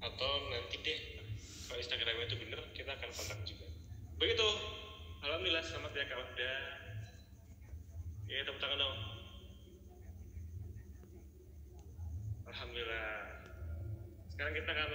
atau nanti deh kalau Instagramnya itu bener kita akan kontak juga. Begitu. Alhamdulillah, selamat ya Kak Wafda. Ya, tepuk tangan dong. Alhamdulillah. Sekarang kita akan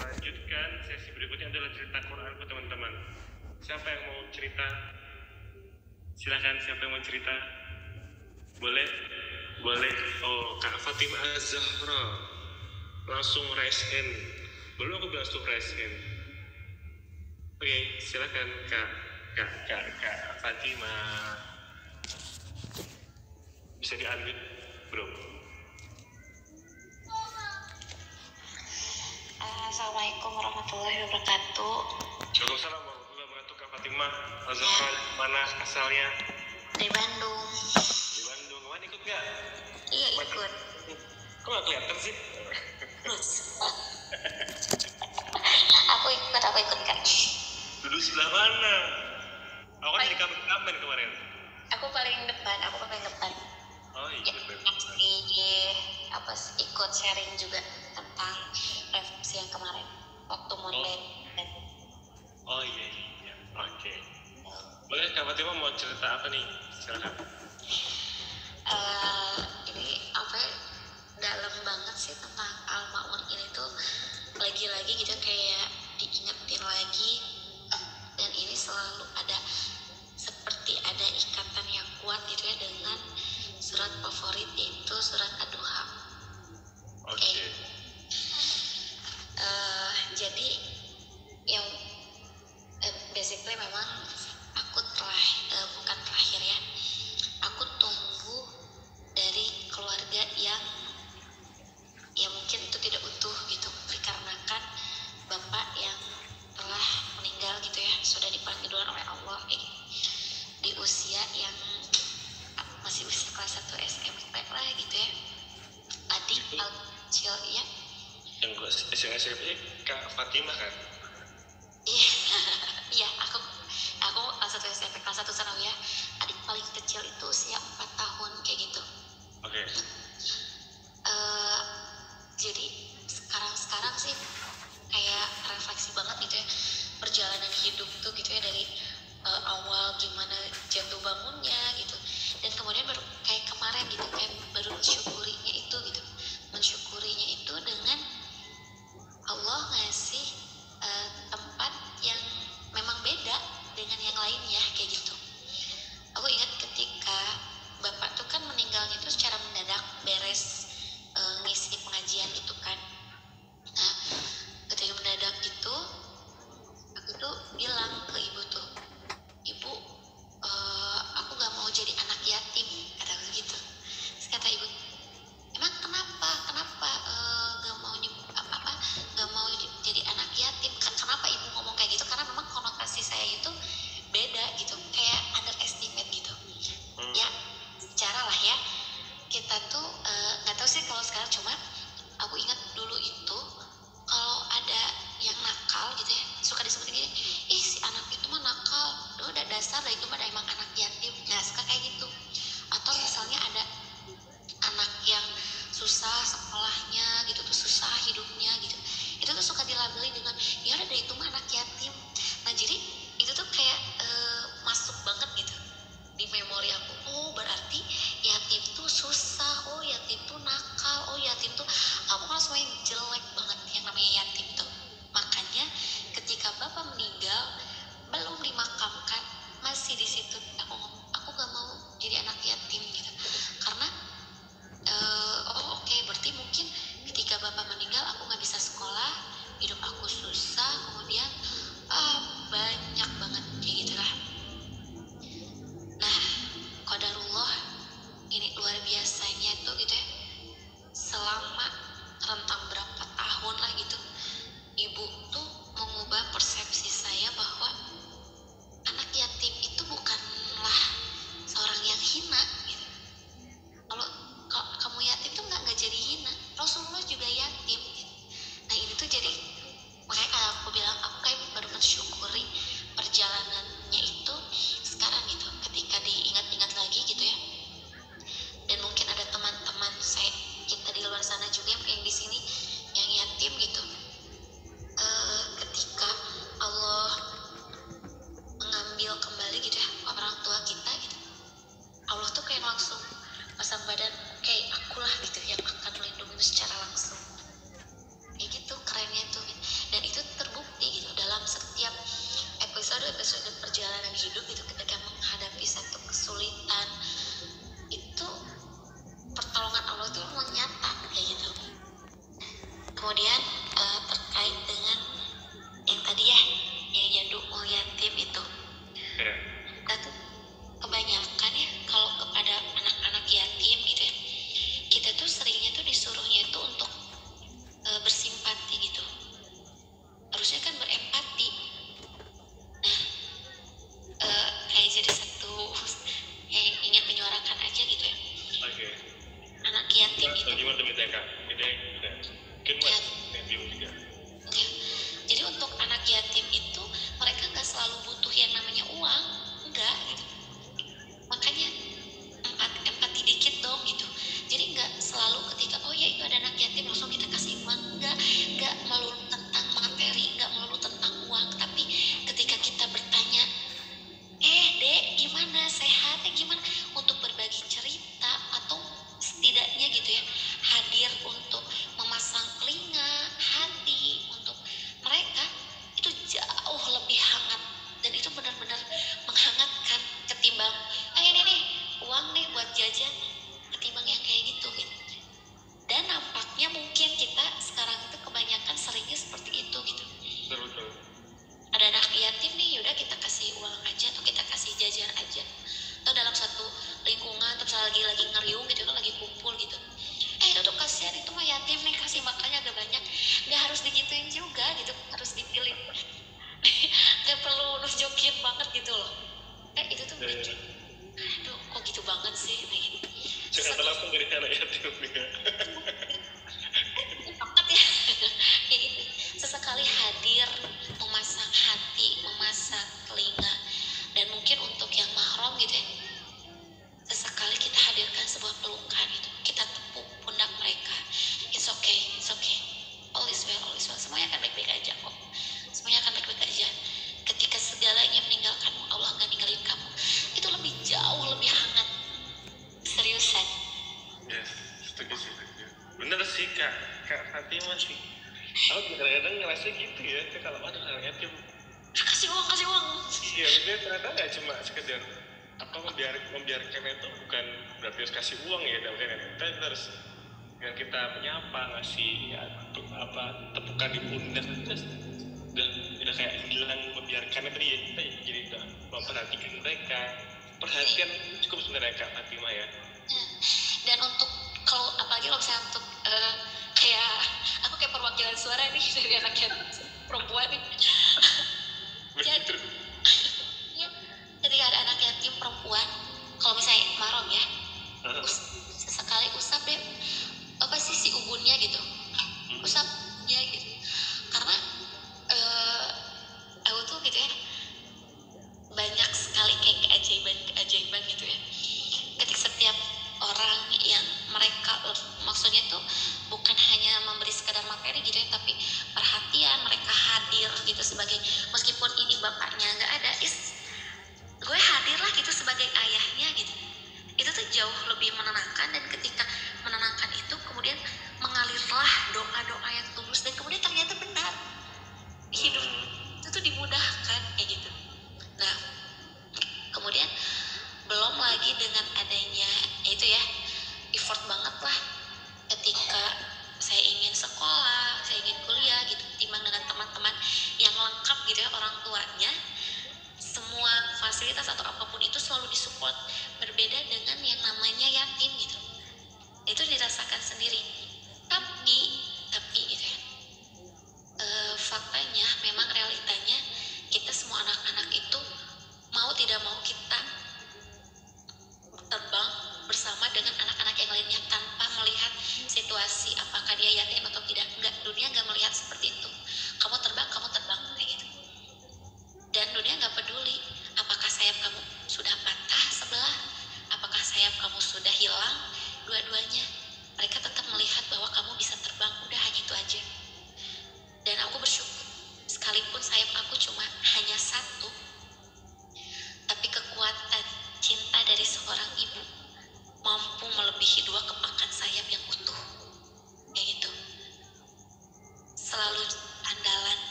lanjutkan sesi berikutnya adalah cerita Quranku teman-teman. Siapa yang mau cerita? Silakan, siapa yang mau cerita? Boleh? Oh, Kak Fatimah Az-Zahra langsung raise hand. Belum aku bilang langsung raise hand. Oke, silakan Kak Fatimah. Bisa di-unmute, bro. Assalamualaikum warahmatullahi wabarakatuh. Waalaikumsalam warahmatullahi wabarakatuh. Kak Fatimah Az-Zahra mana asalnya? Di Bandung. Di Bandung. Kemarin ikut nggak? Iya, ikut. Kok nggak kelihatan sih? Aku ikut Kak. Duduk sebelah mana? Aku kan jadi kameramen kemarin. Aku paling depan. Oh iya, Ikut sharing juga tentang revisi yang kemarin waktu Monday. Oh iya. Oke. Boleh Kak Fatimah mau cerita apa nih? Silakan. Ini dalam banget sih tentang Al-Ma'un ini tuh lagi-lagi gitu kayak diingetin lagi, dan ini selalu ada seperti ada ikatan yang kuat gitu ya dengan surat favorit yaitu surat Ad-Duha. Oke. Jadi yang basically memang aku bukan terakhir ya, aku tumbuh dari keluarga yang ya mungkin itu tidak utuh gitu, dikarenakan bapak yang telah meninggal gitu ya, sudah dipanggil oleh Allah di usia yang masih usia kelas 1 SMP lah gitu ya, adik kecil ya. Yang SMP Kak Fatimah kan? Iya, aku kelas 1 SMP, kelas 1 sanawiyah, adik paling kecil itu usia 4 tahun kayak gitu. Oke. Jadi sekarang sih kayak refleksi banget gitu ya, perjalanan hidup tuh gitu ya, dari awal gimana jatuh bangunnya gitu, dan kemudian baru kayak kemarin gitu kayak baru mensyukurinya itu dengan Allah ngasih tempat yang memang beda dengan yang lainnya kayak gitu. Aku ingat ketika bapak tuh kan meninggalnya itu secara mendadak, beres ngisi pengajian itu kan. Nah, ketika mendadak itu aku tuh bilang ke ibu tuh, "Ibu, aku gak mau jadi anak yatim," kataku gitu. Terus kata ibu, "Emang kenapa gak mau jadi anak yatim?" Kenapa ibu ngomong kayak gitu? Karena memang konotasi saya itu beda gitu, kayak underestimate gitu. Ya, secara lah ya, kita tuh nggak tahu sih kalau sekarang, cuma aku ingat dulu itu kalau ada yang nakal gitu ya, suka disebutin gini, "Ih, si anak itu mah nakal, udah dasar lah itu mah emang anak yatim." Nah, suka kayak gitu. Atau misalnya ada anak yang susah sekolahnya gitu tuh, susah hidupnya gitu, itu tuh suka dilabeli dengan, "Ya udah deh, itu mah anak yatim." Nah, jadi itu tuh kayak masuk banget gitu di memori aku. Oh, berarti yatim tuh susah, oh yatim tuh nakal, oh yatim tuh kamu kan semuanya jelek banget yang namanya yatim tuh. Makanya ketika bapak meninggal belum dimakamkan, masih di situ aku ngomong, aku gak mau jadi anak yatim gitu, karena oke, berarti mungkin ketika bapak meninggal aku gak bisa sekolah, hidup aku susah, kemudian banyak banget kayak gitulah. Nah, qadarullah ini luar biasanya tuh gitu ya, dibunuh secara langsung. Kayak gitu kerennya tuh, dan itu terbukti gitu dalam setiap episode perjalanan hidup itu. Ketika menghadapi satu kesulitan itu pertolongan Allah itu menyata kayak gitu. Kemudian terkait dengan yang tadi ya, yang yadu yatim itu, kita tuh kebanyakan ya kalau kepada anak-anak yatim gitu ya, kita tuh seringnya tuh disuruhnya itu untuk bersimpati gitu, harusnya kan berempati. Nah, kayak jadi satu yang ingin menyuarakan aja gitu ya. Oke. Anak yatim itu. Gimana tuh BTK? Mungkin mas medium juga. Ya. Jadi untuk anak yatim itu mereka nggak selalu butuh yang namanya uang, enggak gitu. Makanya empati dikit dong gitu. Jadi nggak selalu ketika oh ya itu ada anak yatim langsung kita kasih uang, nggak melulu tentang materi, nggak melulu tentang uang, tapi ketika kita bertanya, dek gimana, sehat gimana, untuk berbagi cerita atau setidaknya gitu ya hadir untuk memasang telinga, hati untuk mereka, itu jauh lebih hangat dan itu benar-benar menghangatkan ketimbang ini nih uang nih buat jajan, ketimbang yang kayak gitu gitu. Dan nampaknya mungkin kita sekarang itu kebanyakan seringnya seperti itu gitu. Betul. Ada anak yatim nih, yaudah kita kasih uang aja atau kita kasih jajan aja, atau dalam satu lingkungan terus lagi ngeriung gitu kan, lagi kumpul gitu, itu tuh kasihan itu mah yatim nih, kasih makannya agak banyak. Nggak harus digituin juga gitu, harus dipilih. Nggak perlu nunjukin banget gitu loh. Itu tuh lucu. Aduh kok gitu banget sih nah gitu. Jakarta langsung dari anak yatim juga. Banget ya. Kayak gitu. Sesekali hadir, memasang hati, memasang telinga, dan mungkin untuk yang mahram gitu ya, sesekali kita hadirkan sebuah pelukan gitu, kita tepuk pundak mereka. It's okay, all is well, semuanya akan baik-baik aja kok, semuanya akan baik-baik aja. Ketika segalanya meninggalkanmu, Allah nggak ninggalin kamu, itu lebih jauh lebih hangat. Seriusan. Yes, setuju. Bener sih kak Fatimah sih. Aku kadang-kadang ngerasa gitu ya, kalau ada anak yatim Kasih uang. iya, dia ternyata nggak cuma sekedar membiarkan itu, bukan berarti harus kasih uang ya, kita harus dengan kita menyapa, ngasih ya, tepukan di pundak, terus udah kayak hilang membiarkan itu ya, kita jadi udah memperhatikan mereka. Perhatian cukup sebenarnya Kak Fatimah ya. Dan untuk kalau apalagi kalau misalnya untuk kayak aku kayak perwakilan suara nih dari anak yatim perempuan nih. Jadi ya, ketika ada anak yatim perempuan, kalau misalnya mahram ya, sesekali usap deh apa sih si ubunnya gitu, usapnya gitu, karena aku tuh gitu ya banyak sekali kayak keajaiban gitu ya, ketika setiap orang yang mereka maksudnya tuh bukan hanya memberi sekadar materi gitu ya, tapi perhatian, mereka hadir gitu sebagai, meskipun ini bapaknya nggak ada, gue hadir lah gitu sebagai ayahnya gitu. Itu tuh jauh lebih menenangkan, dan ketika menenangkan itu kemudian mengalirlah doa-doa yang tulus, dan kemudian ternyata benar hidup itu tuh dimudahkan kayak gitu. Nah kemudian belum lagi dengan adanya itu ya effort banget lah ketika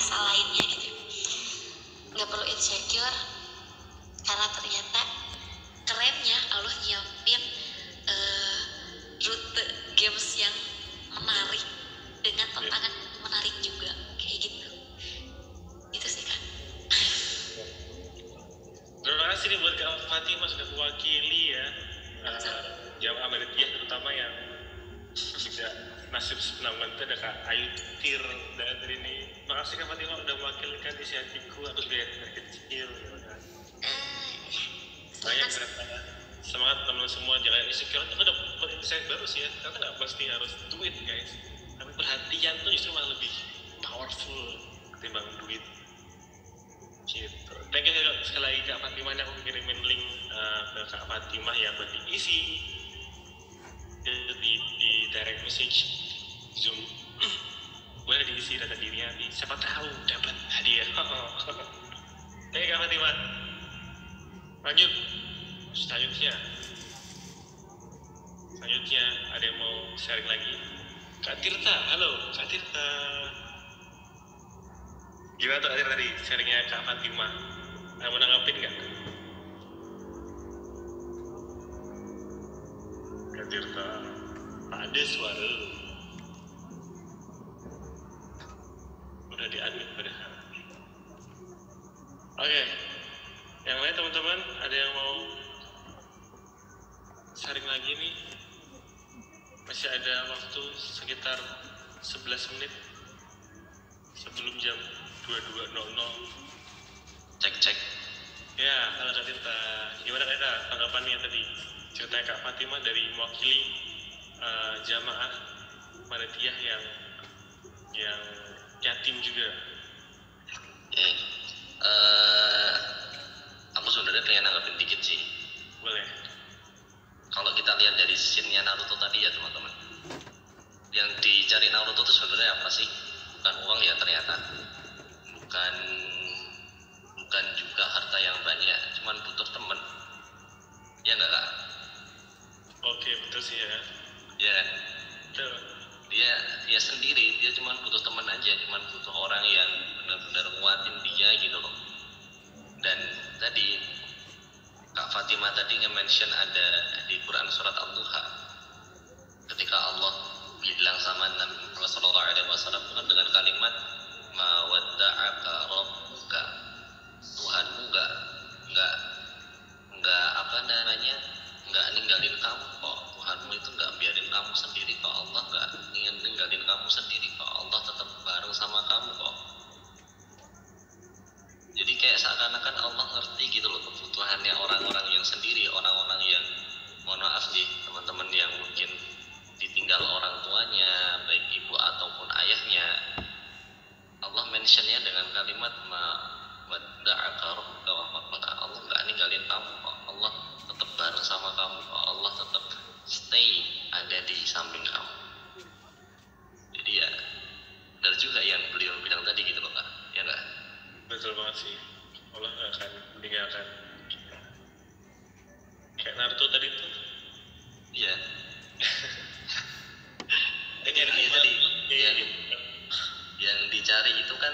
rasa lainnya gitu. Nggak perlu insecure, karena ternyata kerennya Allah nyiapin rute games yang menarik dengan tantangan menarik juga kayak gitu. Itu sih Kak. Terima kasih nih buat Kak Fatimah sudah mewakili ya jamaah Madiniyah, terutama yang juga nasib penanggungan itu ada Kak Ayu Tir dari ini. Makasih Kak Fatimah udah mewakilkan isi hatiku, aku sudah dari kecil gitu kan. Banyak semangat teman-teman semua, jangan insecure. Aku udah insight baru sih ya, karena nggak pasti harus duit guys, tapi perhatian tuh justru malah lebih powerful ketimbang duit gitu. Thank you sekali lagi Kak Fatimah, aku kirimin link ke Kak Fatimah ya buat diisi di direct message Zoom. Boleh diisi data dirinya, siapa tahu dapat hadiah. Thank you Kak Fatimah. Lanjut selanjutnya ada yang mau sharing lagi? Kak Tirta, halo Kak Tirta. Gimana tuh tadi sharingnya Kak Fatimah? Mau nanggapin nggak? Kak Tirta, ada suara. Udah di-unmute padahal. Oke. Yang lain teman-teman, ada yang mau sharing lagi nih? Masih ada waktu sekitar 11 menit sebelum jam 22.00. Cek. Ya, halo Kak Tirta. Gimana Kak Tirta tanggapannya tadi? Ceritanya Kak Fatimah dari mewakili jamaah Madiniyah yang yatim juga. Aku sebenarnya pengen nanggapin dikit sih. Boleh. Kalau kita lihat dari scene-nya Naruto tadi ya teman-teman, yang dicari Naruto itu sebenarnya apa sih? Bukan uang ya ternyata, bukan juga harta yang banyak, cuman butuh teman. Ya nggak Kak? Oke, betul sih ya. Ya kan? Betul. Dia sendiri, dia cuma butuh teman aja, cuma butuh orang yang benar-benar nguatin dia gitu loh. Dan tadi Kak Fatimah tadi nge-mention ada di Quran surat Al-Duha, ketika Allah bilang sama Nabi Muhammad SAW kan dengan kalimat ma wadda'aka rabbuka, Tuhanmu nggak ninggalin kamu kok. Tuhanmu itu nggak biarin kamu sendiri kok. Allah nggak ingin ninggalin kamu sendiri kok. Allah tetap bareng sama kamu kok. Jadi kayak seakan-akan Allah ngerti gitu loh kebutuhannya orang-orang yang sendiri, orang-orang yang, mohon maaf nih teman-teman, yang mungkin ditinggal orang tuanya, baik ibu ataupun ayahnya. Allah mentionnya dengan kalimat ma wadda'aka rabbuka wa maka Allah nggak ninggalin kamu kok. Allah tetap bareng sama kamu kok. Allah tetap stay ada di samping kamu. Jadi ya benar juga yang beliau bilang tadi gitu loh Kak, ya nggak? Betul banget sih. Allah nggak akan meninggalkan kita. Kayak Naruto tadi tuh. Iya. Ini ada tadi iya. Yang dicari itu kan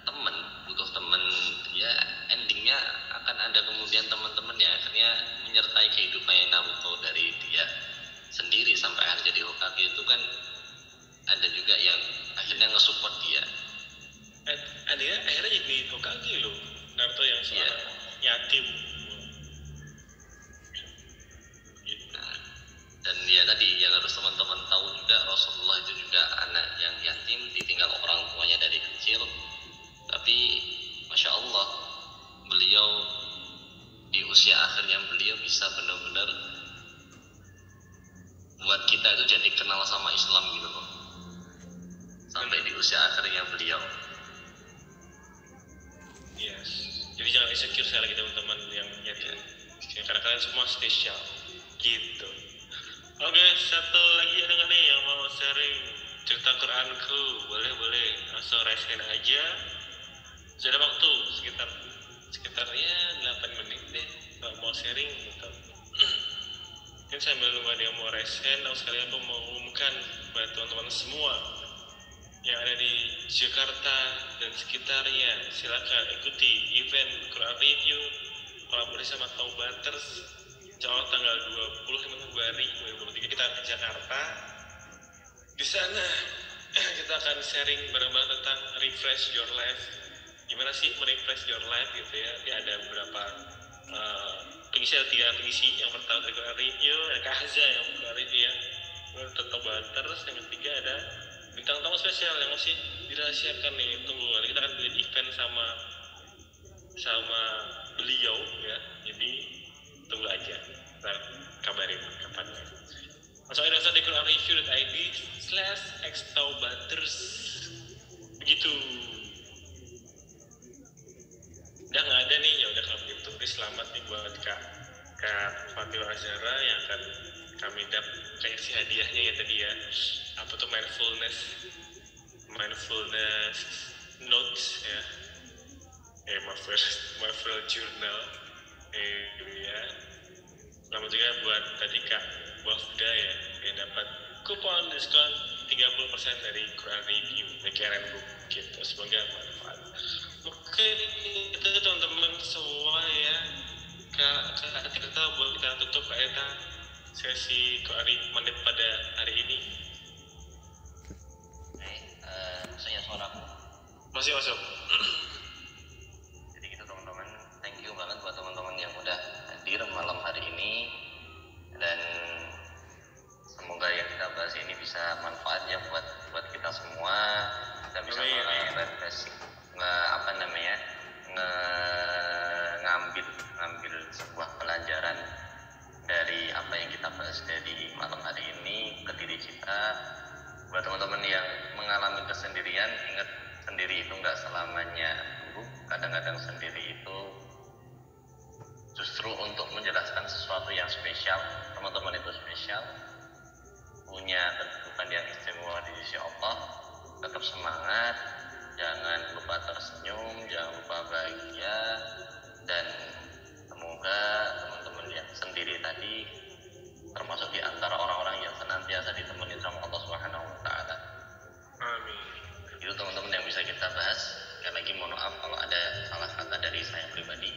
teman, butuh teman. Ya endingnya akan ada kemudian teman-teman yang akhirnya menyertai kehidupannya Naruto, dari dia sendiri sampai akhir jadi Hokage itu kan ada juga yang akhirnya nge-support dia. Akhirnya jadi Hokage loh, Naruto yang seorang yatim. Nah, dan ya tadi yang harus teman-teman tahu juga, Rasulullah itu juga anak yang yatim, ditinggal orang tuanya dari kecil. Tapi Masya Allah, beliau di usia akhirnya beliau bisa benar-benar buat kita itu jadi kenal sama Islam gitu loh. Sampai di usia akhirnya beliau. Yes. Jadi jangan insecure sekali lagi teman-teman yang yatim. Karena kalian semua spesial. Gitu. Oke, satu lagi ada nggak nih yang mau sharing cerita Quranku? Boleh. Langsung raise hand aja. Sudah ada waktu sekitar ya 8 menit deh. Kalau mau sharing gitu. Mungkin sambil nunggu ada yang mau raise hand, atau sekalian aku mau umumkan buat teman-teman semua yang ada di Jakarta dan sekitarnya, silakan ikuti event Quran Review kolaborasi sama Taubaters. Insya Allah tanggal 25 Februari 2023 kita ke Jakarta. Di sana kita akan sharing bareng-bareng tentang refresh your life. Gimana sih merefresh your life gitu ya? Ini ada beberapa pengisi, ada 3 pengisi. Yang pertama dari Quran Review, ada Kahza yang Quran Review ya. Kemudian Taubaters, yang ketiga ada bintang tamu spesial yang masih dirahasiakan nih. Tunggu, nanti kita akan bikin event sama beliau ya. Jadi tunggu aja, ntar kabarin kapannya. Masuk aja daftar di quranreview.id/xtaubaters. Begitu. Udah nggak ada nih, ya udah kalau begitu. Ini selamat nih buat Kak Fatil Azhara yang akan kami kayak si hadiahnya ya tadi ya. Apa tuh mindfulness notes ya. Mindful journal. Ya. Selamat juga buat tadi Kak Wafda ya, yang dapat kupon diskon 30% dari Quran Review, dari Karen Book gitu. Semoga bermanfaat. Oke, itu teman-teman semua ya. Kak Tirta, buat kita tutup Kak Tirta sesi Quran menit pada hari ini. Saya suaraku Masih masuk. Jadi gitu teman-teman, thank you banget buat teman-teman yang udah hadir malam hari ini, dan semoga yang kita bahas ini bisa manfaat ya buat kita semua. Kita bisa merefleksi, ngambil sebuah pelajaran dari apa yang kita bahas dari malam hari ini ke diri kita. Buat teman-teman yang mengalami kesendirian, ingat sendiri itu nggak selamanya buruk. Kadang-kadang sendiri itu justru untuk menjelaskan sesuatu yang spesial. Teman-teman itu spesial, punya kedudukan yang istimewa di sisi Allah. Tetap semangat, jangan lupa tersenyum, jangan lupa bahagia, dan semoga teman-teman yang sendiri tadi termasuk di antara orang-orang yang senantiasa ditemani sama Allah Subhanahu wa taala. Amin. Itu teman-teman yang bisa kita bahas. Sekali lagi mohon maaf kalau ada salah kata dari saya pribadi.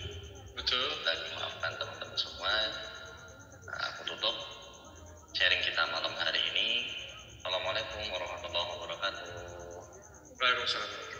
Betul. Lagi maafkan teman-teman semua. Aku tutup sharing kita malam hari ini. Assalamualaikum warahmatullahi wabarakatuh. Waalaikumsalam.